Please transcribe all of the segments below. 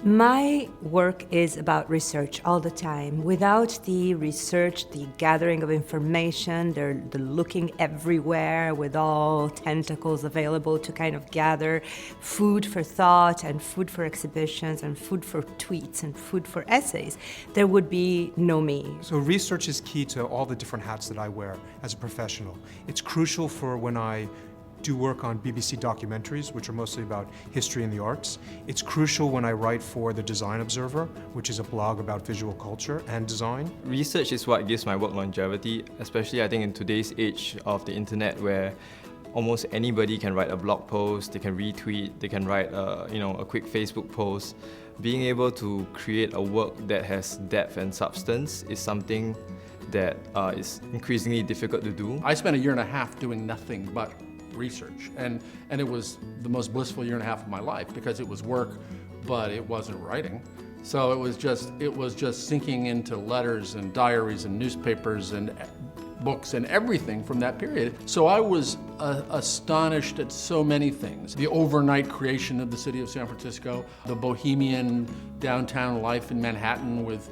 My work is about research all the time. Without the research, the gathering of information, the looking everywhere with all tentacles available to kind of gather food for thought and food for exhibitions and food for tweets and food for essays, there would be no me. So research is key to all the different hats that I wear as a professional. It's crucial for when I do work on BBC documentaries, which are mostly about history and the arts. It's crucial when I write for The Design Observer, which is a blog about visual culture and design. Research is what gives my work longevity, especially I think in today's age of the internet where almost anybody can write a blog post, they can retweet, they can write a quick Facebook post. Being able to create a work that has depth and substance is something that is increasingly difficult to do. I spent a year and a half doing nothing but research, and it was the most blissful year and a half of my life because it was work, but it wasn't writing. So it was just sinking into letters and diaries and newspapers and books and everything from that period. So I was astonished at so many things. The overnight creation of the city of San Francisco, the bohemian downtown life in Manhattan with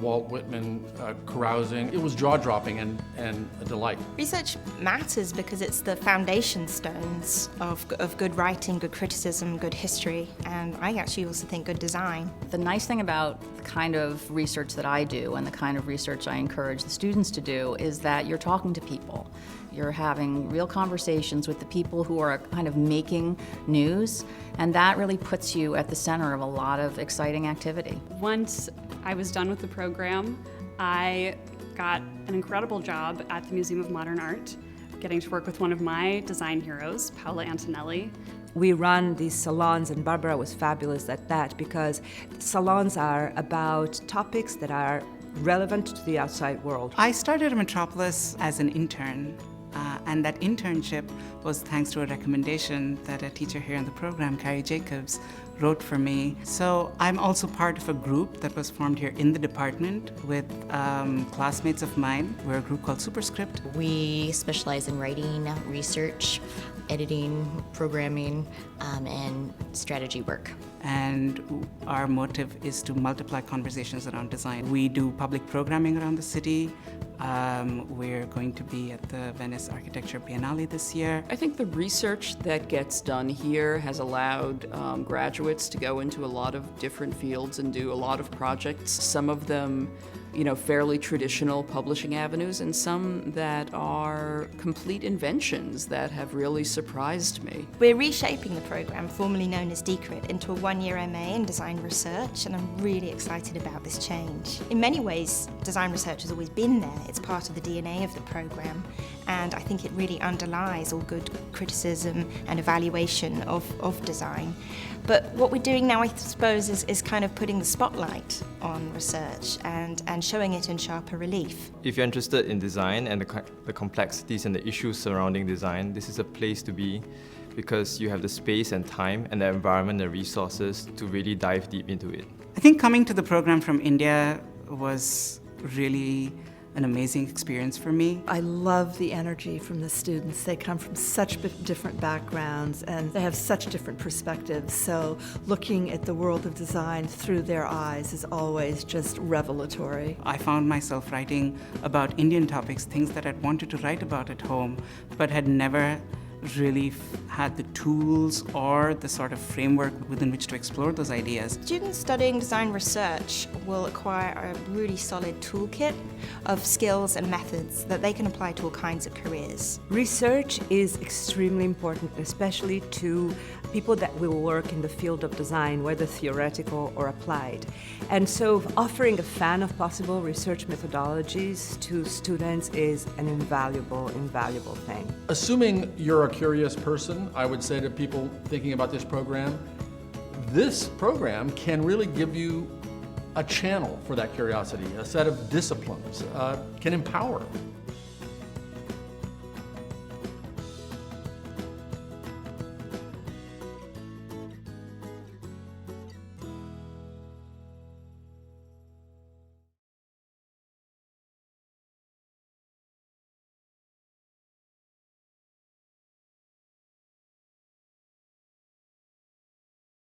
Walt Whitman carousing. It was jaw-dropping and a delight. Research matters because it's the foundation stones of good writing, good criticism, good history, and I actually also think good design. The nice thing about the kind of research that I do and the kind of research I encourage the students to do is that you're talking to people. You're having real conversations with the people who are kind of making news, and that really puts you at the center of a lot of exciting activity. Once I was done with the program, I got an incredible job at the Museum of Modern Art, getting to work with one of my design heroes, Paola Antonelli. We run these salons, and Barbara was fabulous at that because salons are about topics that are relevant to the outside world. I started at Metropolis as an intern. And that internship was thanks to a recommendation that a teacher here in the program, Karrie Jacobs, wrote for me. So I'm also part of a group that was formed here in the department with classmates of mine. We're a group called Superscript. We specialize in writing, research, editing, programming, and strategy work. And our motive is to multiply conversations around design. We do public programming around the city. We're going to be at the Venice Architecture Biennale this year. I think the research that gets done here has allowed graduates to go into a lot of different fields and do a lot of projects. Some of them, fairly traditional publishing avenues, and some that are complete inventions that have really surprised me. We're reshaping the program, formerly known as DCRIT, into a one-year MA in design research, and I'm really excited about this change. In many ways, design research has always been there. It's part of the DNA of the program, and I think it really underlies all good criticism and evaluation of design. But what we're doing now, I suppose, is kind of putting the spotlight on research and showing it in sharper relief. If you're interested in design and the complexities and the issues surrounding design, this is a place to be because you have the space and time and the environment and resources to really dive deep into it. I think coming to the program from India was really an amazing experience for me. I love the energy from the students. They come from such different backgrounds and they have such different perspectives. So looking at the world of design through their eyes is always just revelatory. I found myself writing about Indian topics, things that I'd wanted to write about at home, but had never really had the tools or the sort of framework within which to explore those ideas. Students studying design research will acquire a really solid toolkit of skills and methods that they can apply to all kinds of careers. Research is extremely important, especially to people that will work in the field of design, whether theoretical or applied. And so offering a fan of possible research methodologies to students is an invaluable thing. Assuming you're a curious person, I would say to people thinking about this program can really give you a channel for that curiosity, a set of disciplines, can empower.